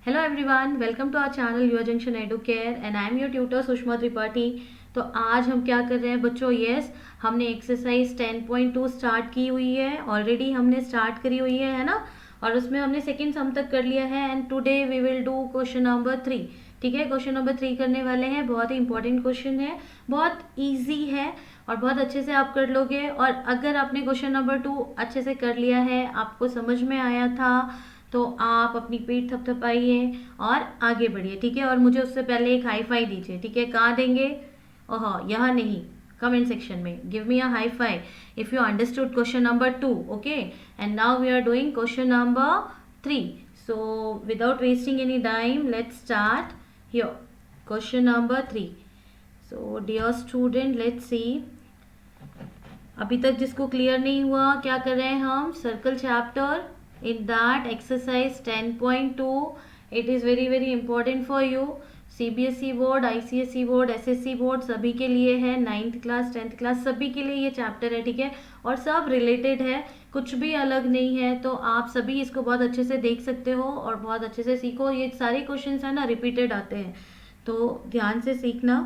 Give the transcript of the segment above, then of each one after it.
Hello everyone, welcome to our channel your junction Educare and I am your tutor Sushma Tripathi. तो आज हम क्या कर रहे हैं बच्चों? यस, हमने एक्सरसाइज 10.2 स्टार्ट की हुई है, ऑलरेडी हमने स्टार्ट करी हुई है ना। और उसमें हमने सेकंड सम तक कर लिया है and today we will do question number 3। ठीक है, क्वेश्चन नंबर 3 करने वाले हैं। बहुत ही इंपॉर्टेंट क्वेश्चन है, बहुत ईजी है और बहुत अच्छे से आप कर लोगे। और अगर आपने क्वेश्चन नंबर 2 अच्छे से कर लिया है, आपको समझ में आया था, तो आप अपनी पीठ थपथपाइए और आगे बढ़िए। ठीक है, और मुझे उससे पहले एक हाई फाई दीजिए। ठीक है, कहाँ देंगे? ओह, यहाँ नहीं, कमेंट सेक्शन में give me a high five if you understood question number 2। Okay, and now we are doing question number 3। So without wasting any time let's start here question number 3। So dear student, let's see. अभी तक जिसको clear नहीं हुआ, क्या कर रहे हैं हम? Circle chapter in that exercise 10.2. it is very important for you. CBSE board, ICSE board, SSC board सभी के लिए है। 9th क्लास 10th क्लास सभी के लिए ये चैप्टर है। ठीक है, और सब रिलेटेड है, कुछ भी अलग नहीं है। तो आप सभी इसको बहुत अच्छे से देख सकते हो और बहुत अच्छे से सीखो। ये सारे क्वेश्चंस है ना, रिपीटेड आते हैं, तो ध्यान से सीखना।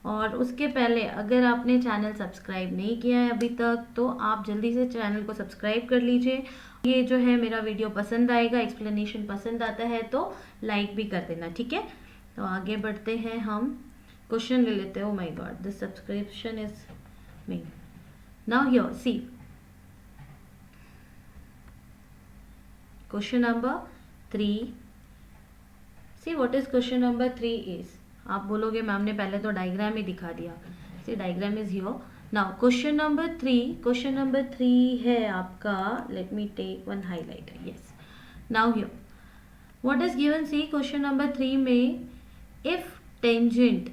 और उसके पहले अगर आपने चैनल सब्सक्राइब नहीं किया है अभी तक, तो आप जल्दी से चैनल को सब्सक्राइब कर लीजिए। ये जो है मेरा वीडियो पसंद आएगा, एक्सप्लेनेशन पसंद आता है तो लाइक भी कर देना। ठीक है, तो आगे बढ़ते हैं, हम क्वेश्चन ले लेते हैं। Oh my god, the subscription is me now here. See question number 3। See what is question number 3 is. आप बोलोगे मैम ने पहले तो डायग्राम ही दिखा दिया। See diagram is here. Now question number 3 है आपका। Let me take one highlighter. Yes, now here what is given. See question number 3 में if tangent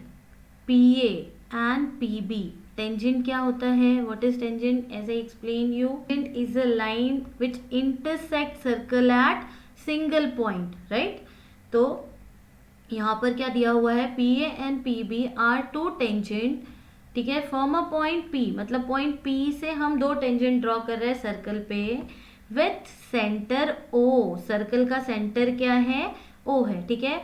PA and PB, tangent क्या होता है? What is tangent? As I explain you, tangent is a line which intersect circle at single point, right. तो यहाँ पर क्या दिया हुआ है? PA and PB are two tangent. ठीक है, फॉर्म अ पॉइंट P, मतलब पॉइंट P से हम दो टेंजेंट ड्रॉ कर रहे हैं सर्कल पे विथ सेंटर O। सर्कल का सेंटर क्या है? O है। ठीक है,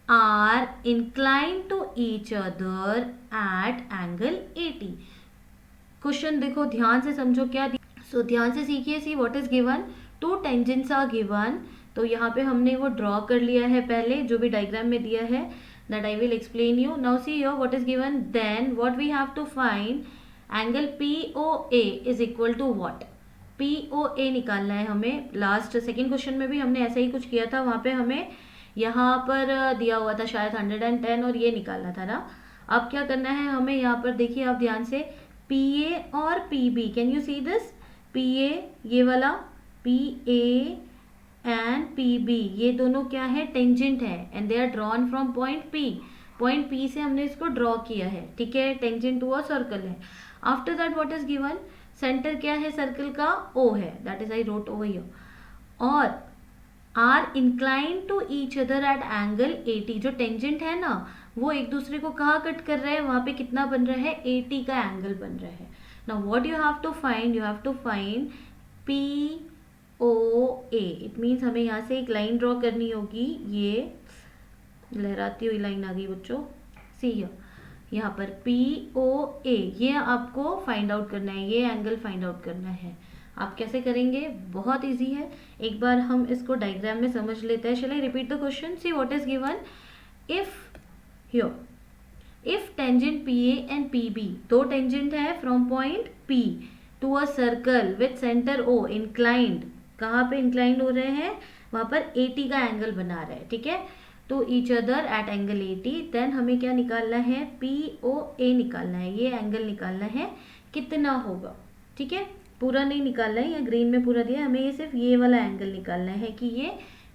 are inclined to each other at angle 80। Question देखो, ध्यान से समझो क्या। सो ध्यान से सीखिए। See what is given, two tangents are given. तो यहाँ पे हमने वो ड्रॉ कर लिया है पहले, जो भी डायग्राम में दिया है, that I will explain you. Now see here what is given. Then what we have to find, angle POA is equal to what? POA निकालना है हमें। लास्ट सेकंड क्वेश्चन में भी हमने ऐसा ही कुछ किया था, वहाँ पे हमें यहाँ पर दिया हुआ था शायद 110 और ये निकालना था ना। अब क्या करना है हमें? यहाँ पर देखिए आप ध्यान से, PA और PB, can you see this? PA ये वाला, PA एंड PB, ये दोनों क्या है? टेंजेंट है and they are drawn from point P। Point P से हमने इसको ड्रॉ किया है। ठीक है, टेंजेंट टू अ सर्कल है। After that what is given, center क्या है सर्कल का? O है, that is I wrote over here. और are inclined to each other at angle 80। जो टेंजेंट है ना, वो एक दूसरे को कहाँ कट कर रहे हैं? वहां पे कितना बन रहा है? 80 का एंगल बन रहा है। Now what you have to find, you have to find POA। It means हमें यहाँ से एक लाइन ड्रॉ करनी होगी। ये लहराती हुई लाइन आ गई बच्चों, सी यहाँ पर POA, ये आपको फाइंड आउट करना है, ये एंगल फाइंड आउट करना है। आप कैसे करेंगे? बहुत इजी है, एक बार हम इसको डायग्राम में समझ लेते हैं। Shall I repeat the question? See what is given, if here if tangent PA and PB, दो टेंजेंट है from point P to a circle with center O inclined. कहाँ पे इंक्लाइंड हो रहे हैं? वहां पर 80 का एंगल बना रहे हैं। ठीक है, तो each other at angle 80। Then हमें क्या निकालना है? POA निकालना है, ये एंगल निकालना है, कितना होगा। ठीक है, पूरा नहीं निकालना है, या ग्रीन में पूरा दिया, हमें ये सिर्फ ये वाला एंगल निकालना है कि ये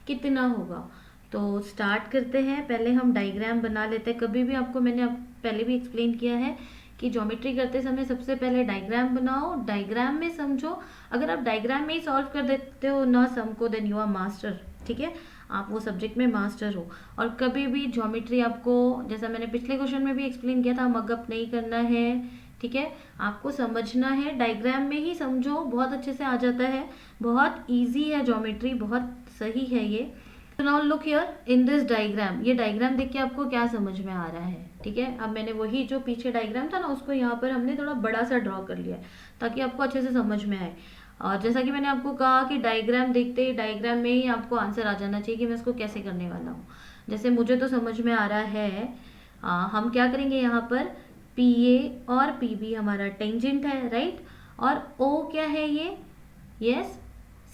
कितना होगा। तो स्टार्ट करते हैं। पहले हम डायग्राम बना लेते हैं। कभी भी आपको मैंने पहले भी एक्सप्लेन किया है कि ज्योमेट्री करते समय सबसे पहले डायग्राम बनाओ, डायग्राम में समझो। अगर आप डायग्राम में ही सॉल्व कर देते हो ना सम को, देन यू आर मास्टर। ठीक है, आप वो सब्जेक्ट में मास्टर हो। और कभी भी ज्योमेट्री आपको, जैसा मैंने पिछले क्वेश्चन में भी एक्सप्लेन किया था, मगअप नहीं करना है। ठीक है, आपको समझना है, डायग्राम में ही समझो, बहुत अच्छे से आ जाता है। बहुत ईजी है ज्योमेट्री, बहुत सही है ये। तो now look here in this diagram, ये डायग्राम देख के आपको क्या समझ में आ रहा है? ठीक है, अब मैंने वही जो पीछे डायग्राम था ना उसको यहाँ पर हमने थोड़ा बड़ा सा ड्रॉ कर लिया है ताकि आपको अच्छे से समझ में आए। और जैसा कि मैंने आपको कहा कि डायग्राम देखते ही डायग्राम में ही आपको आंसर आ जाना चाहिए कि मैं इसको कैसे करने वाला हूँ। जैसे मुझे तो समझ में आ रहा है, हम क्या करेंगे यहाँ पर, पी ए और पी बी हमारा टेंजेंट है, राइट, और ओ क्या है ये, यस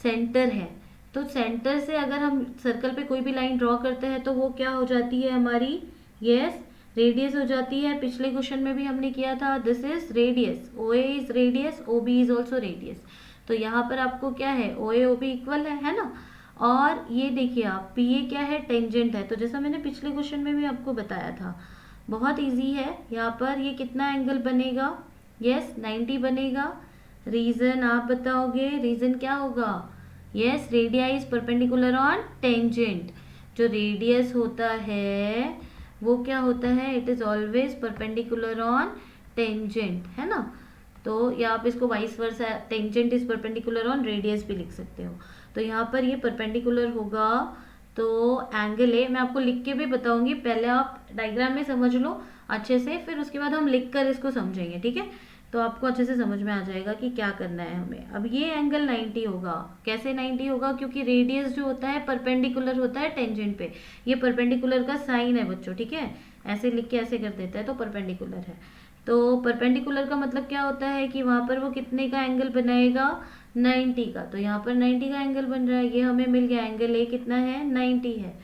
सेंटर है। तो सेंटर से अगर हम सर्कल पे कोई भी लाइन ड्रॉ करते हैं तो वो क्या हो जाती है हमारी, यस रेडियस हो जाती है। पिछले क्वेश्चन में भी हमने किया था, this is radius, O A is radius, O B is also radius. तो यहाँ पर आपको क्या है, ओ ए ओ बी इक्वल है ना। और ये देखिए आप, पी ए क्या है, टेंजेंट है। तो जैसा मैंने पिछले क्वेश्चन में भी आपको बताया था, बहुत इजी है। यहाँ पर ये कितना एंगल बनेगा, यस 90 बनेगा। रीजन आप बताओगे, रीजन क्या होगा, yes radii is perpendicular on tangent. जो रेडियस होता है वो क्या होता है, it is always perpendicular on tangent, है ना। तो या आप इसको vice versa, tangent is perpendicular on radius भी लिख सकते हो। तो यहाँ पर ये परपेंडिकुलर होगा, तो एंगल ए मैं आपको लिख के भी बताऊंगी, पहले आप डायग्राम में समझ लो अच्छे से, फिर उसके बाद हम लिख कर इसको समझेंगे, ठीक है। तो आपको अच्छे से समझ में आ जाएगा कि क्या करना है हमें। अब ये एंगल 90 होगा, कैसे 90 होगा, क्योंकि रेडियस जो होता है परपेंडिकुलर होता है टेंजेंट पे। ये परपेंडिकुलर का साइन है बच्चों, ठीक है, ऐसे लिख के ऐसे कर देता है तो परपेंडिकुलर है। तो परपेंडिकुलर का मतलब क्या होता है कि वहां पर वो कितने का एंगल बनाएगा, 90 का। तो यहाँ पर 90 का एंगल बन रहा है, ये हमें मिल गया। एंगल ए कितना है, 90 है।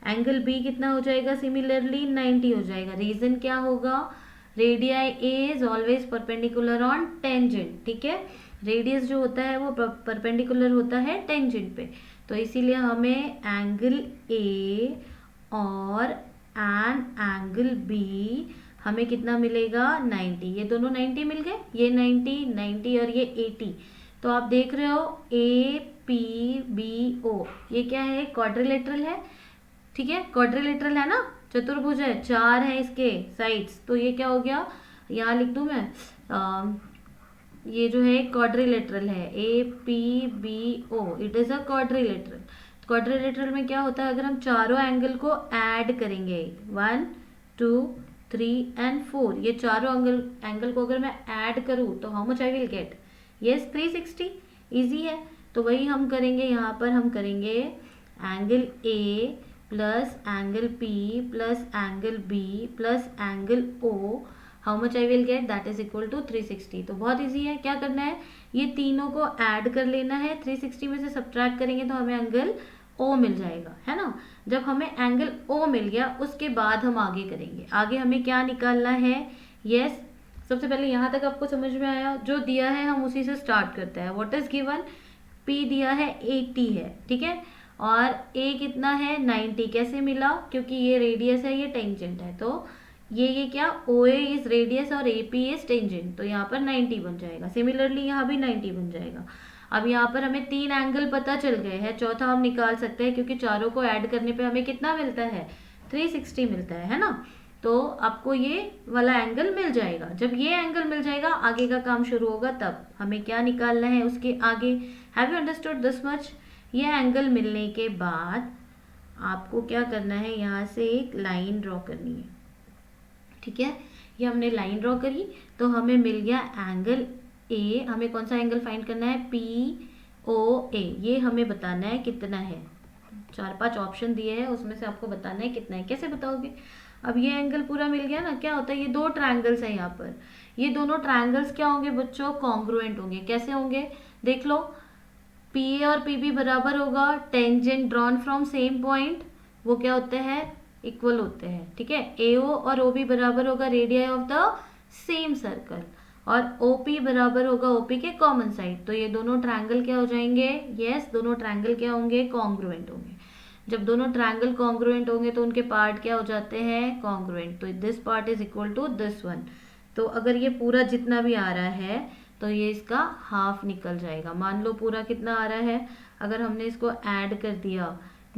एंगल बी कितना हो जाएगा, सिमिलरली 90 हो जाएगा। रीजन क्या होगा, radii A is always perpendicular on tangent, ठीक है। रेडियस जो होता है वो परपेंडिकुलर होता है टेंजेंट पे। तो इसीलिए हमें एंगल ए और एंगल बी हमें कितना मिलेगा, 90। ये दोनों 90 मिल गए, ये 90 90 और ये 80। तो आप देख रहे हो ए पी बी ओ, ये क्या है, क्वाड्रिलेटरल है, ठीक है, क्वाड्रिलेटरल है ना, चतुर्भुज है, 4 है इसके साइड्स। तो ये क्या हो गया, यहाँ लिख दूं मैं, ये जो है क्वाड्रिलेटरल है, A P B O, it is a quadrilateral. Quadrilateral में क्या होता है, अगर हम चारों एंगल को ऐड करेंगे, 1 2 3 एंड 4, ये चारों एंगल को अगर मैं ऐड करूँ तो how much I will get, yes 360। Easy है, तो वही हम करेंगे। यहाँ पर हम करेंगे angle A plus angle P plus angle B plus angle O, how much I will get, that is equal to 360। तो बहुत इजी है, क्या करना है, ये तीनों को ऐड कर लेना है, 360 में से सब्ट्रैक्ट करेंगे तो हमें एंगल ओ मिल जाएगा, है ना। जब हमें एंगल ओ मिल गया उसके बाद हम आगे करेंगे। आगे हमें क्या निकालना है, यस सबसे पहले यहाँ तक आपको समझ में आया, जो दिया है हम उसी से स्टार्ट करते हैं। व्हाट इज गिवन, पी दिया है 80 है, ठीक है, और ए कितना है 90। कैसे मिला, क्योंकि ये रेडियस है, ये टेंजेंट है। तो ये क्या, ओ ए इज रेडियस और ए पी इज टेंजेंट, तो यहाँ पर 90 बन जाएगा। सिमिलरली यहाँ भी 90 बन जाएगा। अब यहाँ पर हमें 3 एंगल पता चल गए हैं, चौथा हम निकाल सकते हैं क्योंकि चारों को ऐड करने पे हमें कितना मिलता है, 360 मिलता है ना। तो आपको ये वाला एंगल मिल जाएगा। जब ये एंगल मिल जाएगा आगे का काम शुरू होगा, तब हमें क्या निकालना है उसके आगे। Have you understood this much. ये एंगल मिलने के बाद आपको क्या करना है, यहाँ से एक लाइन ड्रॉ करनी है, ठीक है। ये हमने लाइन ड्रॉ करी तो हमें मिल गया एंगल ए। हमें कौन सा एंगल फाइंड करना है, पी ओ ए, ये हमें बताना है कितना है। 4-5 ऑप्शन दिए हैं, उसमें से आपको बताना है कितना है। कैसे बताओगे, अब ये एंगल पूरा मिल गया ना, क्या होता है, ये 2 ट्रायंगल्स हैं यहाँ पर। ये दोनों ट्रायंगल्स क्या होंगे बच्चों, कॉन्ग्रुएंट होंगे। कैसे होंगे, देख लो, पी ए और पी बी बराबर होगा tangent drawn from same point, वो क्या होते हैं, इक्वल होते हैं, ठीक है। ए ओ और ओ बी बराबर होगा radii of the same circle, और ओ पी बराबर होगा ओ पी के कॉमन साइड। तो ये दोनों ट्रायंगल क्या हो जाएंगे, यस दोनों ट्रायंगल क्या होंगे, कॉन्ग्रुएंट होंगे। जब दोनों ट्रायंगल कॉन्ग्रुएंट होंगे तो उनके पार्ट क्या हो जाते हैं, कॉन्ग्रुएंट। तो this part is equal to this one. तो अगर ये पूरा जितना भी आ रहा है तो ये इसका हाफ निकल जाएगा। मान लो पूरा कितना आ रहा है, अगर हमने इसको ऐड कर दिया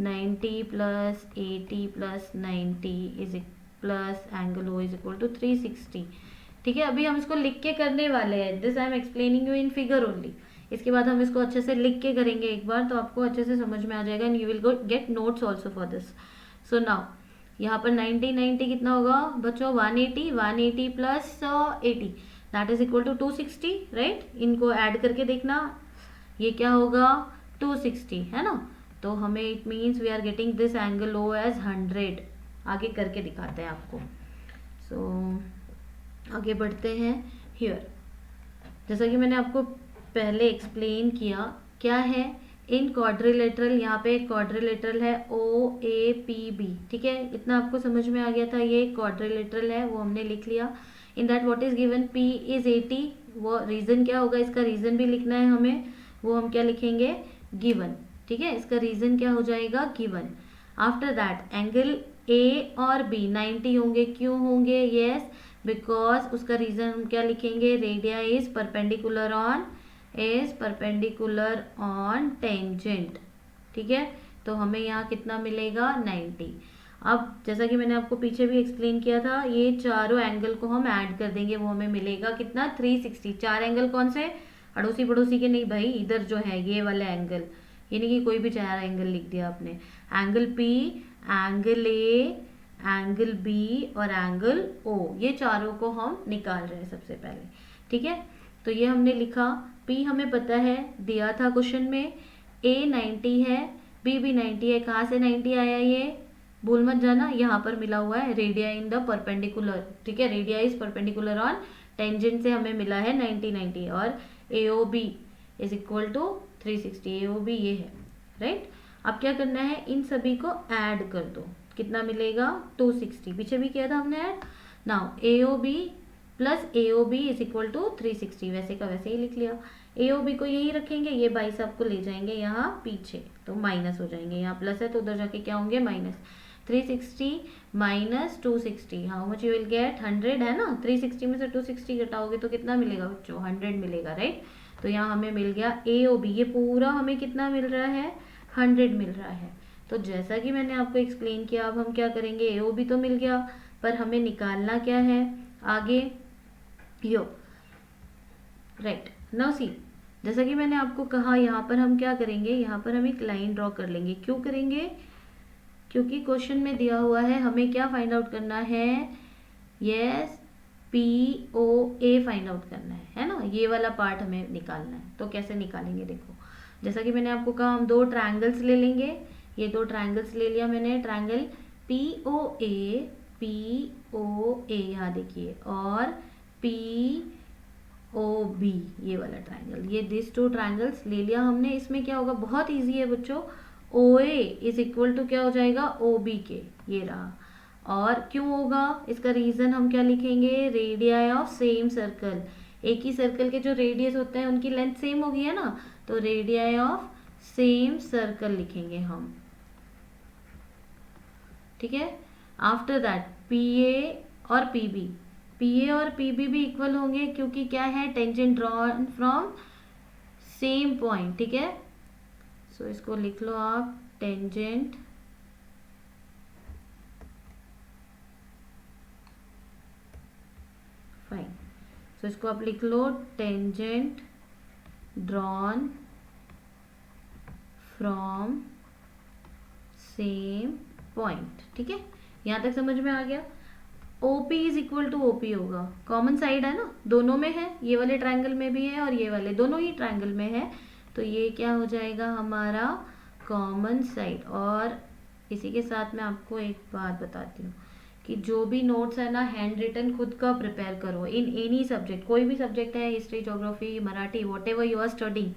90 plus 80 plus 90 is plus angle O is equal to 360, ठीक है। अभी हम इसको लिख के करने वाले हैं, this I am explaining you in figure only. इसके बाद हम इसको अच्छे से लिख के करेंगे एक बार, तो आपको अच्छे से समझ में आ जाएगा and you will get notes also for this. So now यहाँ पर 90 कितना होगा बच्चों, 180 plus 80 that is equal to 260, right. इनको ऐड करके देखना, ये क्या होगा 260 है ना। तो हमें it means we are getting this angle O as 100। आगे करके दिखाते हैं आपको। सो आगे बढ़ते हैं। हियर जैसा कि मैंने आपको पहले एक्सप्लेन किया, क्या है इन क्वाड्रिलेटरल, यहाँ पे क्वाड्रिलेटरल है ओ ए पी बी, ठीक है। इतना आपको समझ में आ गया था, ये क्वाड्रिलेटरल है वो हमने लिख लिया। In that what is given, P is 80, वो रीजन क्या होगा, इसका रीजन भी लिखना है हमें, वो हम क्या लिखेंगे गिवन, ठीक है। इसका रीजन क्या हो जाएगा given. After that angle A और बी 90 होंगे, क्यों होंगे, यस बिकॉज उसका रीजन हम क्या लिखेंगे, radii is perpendicular on tangent, ठीक है। तो हमें यहाँ कितना मिलेगा 90। अब जैसा कि मैंने आपको पीछे भी एक्सप्लेन किया था, ये चारों एंगल को हम ऐड कर देंगे, वो हमें मिलेगा कितना 360। चार एंगल कौन से, अड़ोसी पड़ोसी के नहीं भाई, इधर जो है ये वाला एंगल, यानी कि कोई भी चार एंगल लिख दिया आपने, angle P, angle A, angle B और एंगल ओ, ये चारों को हम निकाल रहे हैं सबसे पहले, ठीक है। तो ये हमने लिखा, पी हमें पता है दिया था क्वेश्चन में, ए 90 है, बी भी 90 है। कहाँ से 90 आया, ये भूल मत जाना, यहाँ पर मिला हुआ है रेडिया इन द परपेंडिकुलर, ठीक है। Radii is perpendicular on tangent से हमें मिला है 90 और A O B is equal to 360, A O B ये है, राइट। अब क्या करना है, इन सभी को ऐड कर दो, कितना मिलेगा 260, पीछे भी किया था हमने add. Now A O B plus A O B is equal to 360, वैसे का वैसे ही लिख लिया। ए ओ बी को यही रखेंगे, ये 22 आपको ले जाएंगे यहाँ पीछे, तो माइनस हो जाएंगे, यहाँ प्लस है तो उधर जाके क्या होंगे minus. 360 minus 260, how much you will gate 100 है ना। 360 में से 260 घटाओगे तो कितना मिलेगा बच्चों, 100 मिलेगा, राइट। तो यहाँ हमें मिल गया ए ओ बी, ये पूरा हमें कितना मिल रहा है 100 मिल रहा है। तो जैसा कि मैंने आपको एक्सप्लेन किया, अब हम क्या करेंगे, ए ओ बी तो मिल गया, पर हमें निकालना क्या है आगे, यो राइट। नाउ सी, जैसा कि मैंने आपको कहा, यहाँ पर हम क्या करेंगे, यहाँ पर हम एक लाइन ड्रॉ कर लेंगे। क्यों करेंगे, क्योंकि क्वेश्चन में दिया हुआ है हमें क्या फाइंड आउट करना है, यस पी ओ ए फाइंड आउट करना है ना, ये वाला पार्ट हमें निकालना है। तो कैसे निकालेंगे, देखो जैसा कि मैंने आपको कहा, हम दो ट्रायंगल्स ले लेंगे, ये दो ट्रायंगल्स ले लिया मैंने, ट्रायंगल पी ओ ए यहाँ देखिए, और पी ओ बी ये वाला ट्रायंगल, ये दिस टू ट्रायंगल्स ले लिया हमने। इसमें क्या होगा, बहुत इजी है बच्चों, ओ ए इज इक्वल टू क्या हो जाएगा ओ बी के, ये रहा। और क्यों होगा, इसका रीजन हम क्या लिखेंगे, रेडियाई ऑफ सेम सर्कल, एक ही सर्कल के जो रेडियस होते हैं उनकी लेंथ सेम होगी है ना, तो रेडियाई ऑफ सेम सर्कल लिखेंगे हम, ठीक है। आफ्टर दैट पी ए और पी बी, पी ए और पी बी भी इक्वल होंगे, क्योंकि क्या है tangent drawn from same point, ठीक है। सो इसको लिख लो आप, टेंजेंट फाइन, सो इसको आप लिख लो, tangent drawn from same point, ठीक है। यहाँ तक समझ में आ गया। OP is equal to OP होगा, कॉमन साइड है ना, दोनों में है, ये वाले ट्रायंगल में भी है और ये वाले, दोनों ही ट्रायंगल में है, तो ये क्या हो जाएगा हमारा कॉमन साइड। और इसी के साथ मैं आपको एक बात बताती हूँ कि जो भी नोट्स है ना, हैंड रिटन खुद का प्रिपेयर करो इन एनी सब्जेक्ट, कोई भी सब्जेक्ट है, history, geography, Marathi, whatever you are studying,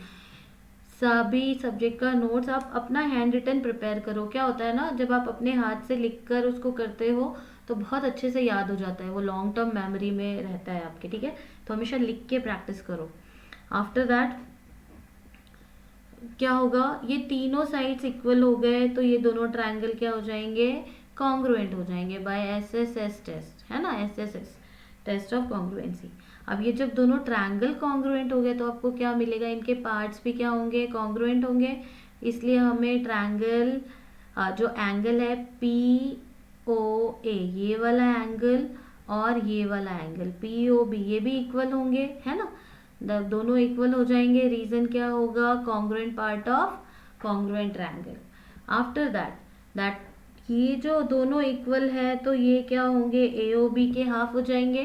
सभी सब्जेक्ट का नोट्स आप अपना हैंड रिटन प्रिपेयर करो। क्या होता है ना, जब आप अपने हाथ से लिख कर उसको करते हो तो बहुत अच्छे से याद हो जाता है, वो लॉन्ग टर्म मेमोरी में रहता है आपके, ठीक है। तो हमेशा लिख के प्रैक्टिस करो। आफ्टर दैट क्या होगा, ये तीनों साइड्स इक्वल हो गए, तो ये दोनों ट्रायंगल क्या हो जाएंगे, कॉन्ग्रुएंट हो जाएंगे बाय SSS टेस्ट, है ना, SSS टेस्ट ऑफ कॉन्ग्रुएंसी। अब ये जब दोनों ट्रायंगल कॉन्ग्रुएंट हो गए तो आपको क्या मिलेगा, इनके पार्ट्स भी क्या होंगे, कॉन्ग्रुएंट होंगे। इसलिए हमें ट्रायंगल जो एंगल है POA, ये वाला एंगल और ये वाला एंगल POB, ये भी इक्वल होंगे, है ना। दोनों इक्वल हो जाएंगे, रीजन क्या होगा, congruent part of congruent triangle. After that ये जो दोनों इक्वल है तो ये क्या होंगे, ए ओ बी के हाफ हो जाएंगे,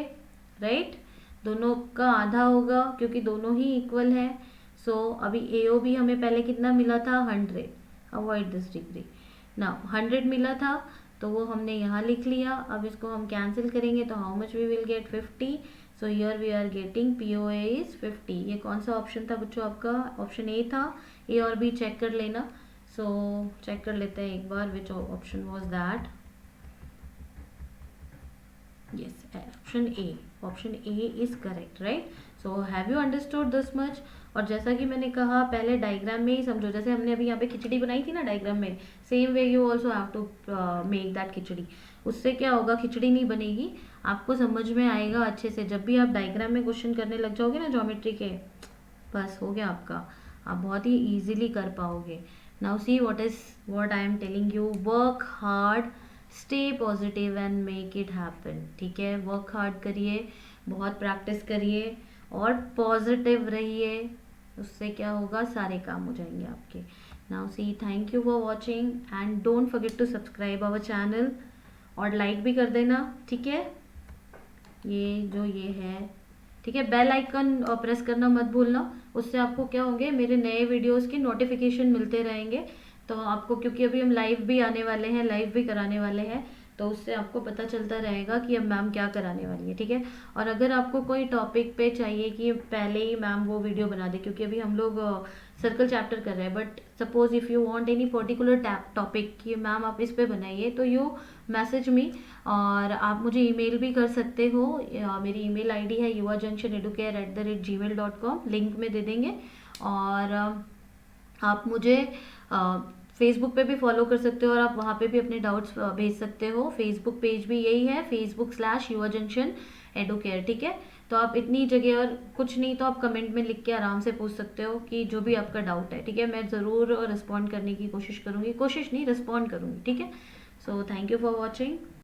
राइट, दोनों का आधा होगा क्योंकि दोनों ही इक्वल है। सो अभी ए ओ बी हमें पहले कितना मिला था, 100, अवॉइड दिस डिग्री, ना 100 मिला था तो वो हमने यहाँ लिख लिया। अब इसको हम कैंसिल करेंगे तो how much we will get, 50। So here we are getting P O A is 50। ये कौन सा ऑप्शन था बच्चों आपका, ऑप्शन ए था। ए और बी चेक कर लेना। सो चेक कर लेते हैं एक बार which option was that. yes, option A is correct, right? So have you understood this much? और जैसा कि मैंने कहा पहले डायग्राम में ही समझो, जैसे हमने अभी यहाँ पे खिचड़ी बनाई थी ना डायग्राम में, same way you also have to make that khichdi. उससे क्या होगा, खिचड़ी नहीं बनेगी, आपको समझ में आएगा अच्छे से। जब भी आप डायग्राम में क्वेश्चन करने लग जाओगे ना ज्योमेट्री के, बस हो गया आपका, आप बहुत ही ईजिली कर पाओगे। Now see what I am telling you, work hard, stay positive and make it happen. ठीक है, वर्क हार्ड करिए, बहुत प्रैक्टिस करिए और पॉजिटिव रहिए, उससे क्या होगा, सारे काम हो जाएंगे आपके। Now see, thank you for watching and don't forget to subscribe our channel और लाइक भी कर देना, ठीक है। ये है, ठीक है, बेल आइकन प्रेस करना मत भूलना, उससे आपको क्या होंगे, मेरे नए वीडियोस के नोटिफिकेशन मिलते रहेंगे। तो आपको, क्योंकि अभी हम लाइव भी आने वाले हैं, लाइव भी कराने वाले हैं, तो उससे आपको पता चलता रहेगा कि अब मैम क्या कराने वाली है, ठीक है। और अगर आपको कोई टॉपिक पे चाहिए कि पहले ही मैम वो वीडियो बना दे, क्योंकि अभी हम लोग सर्कल चैप्टर कर रहे हैं, but suppose if you want any particular topic कि मैम आप इस पे बनाइए, तो यू मैसेज मी, और आप मुझे ईमेल भी कर सकते हो। मेरी ईमेल आईडी है yuvajunctioneducare@gmail.com, लिंक में दे देंगे। और आप मुझे फेसबुक पे भी फॉलो कर सकते हो और आप वहाँ पे भी अपने डाउट्स भेज सकते हो। फेसबुक पेज भी यही है, facebook/yuvajunctioneducare, ठीक है। तो आप इतनी जगह, और कुछ नहीं तो आप कमेंट में लिख के आराम से पूछ सकते हो कि जो भी आपका डाउट है, ठीक है। मैं ज़रूर रिस्पॉन्ड करने की कोशिश करूँगी, कोशिश नहीं, रिस्पॉन्ड करूँगी, ठीक है। So thank you for watching.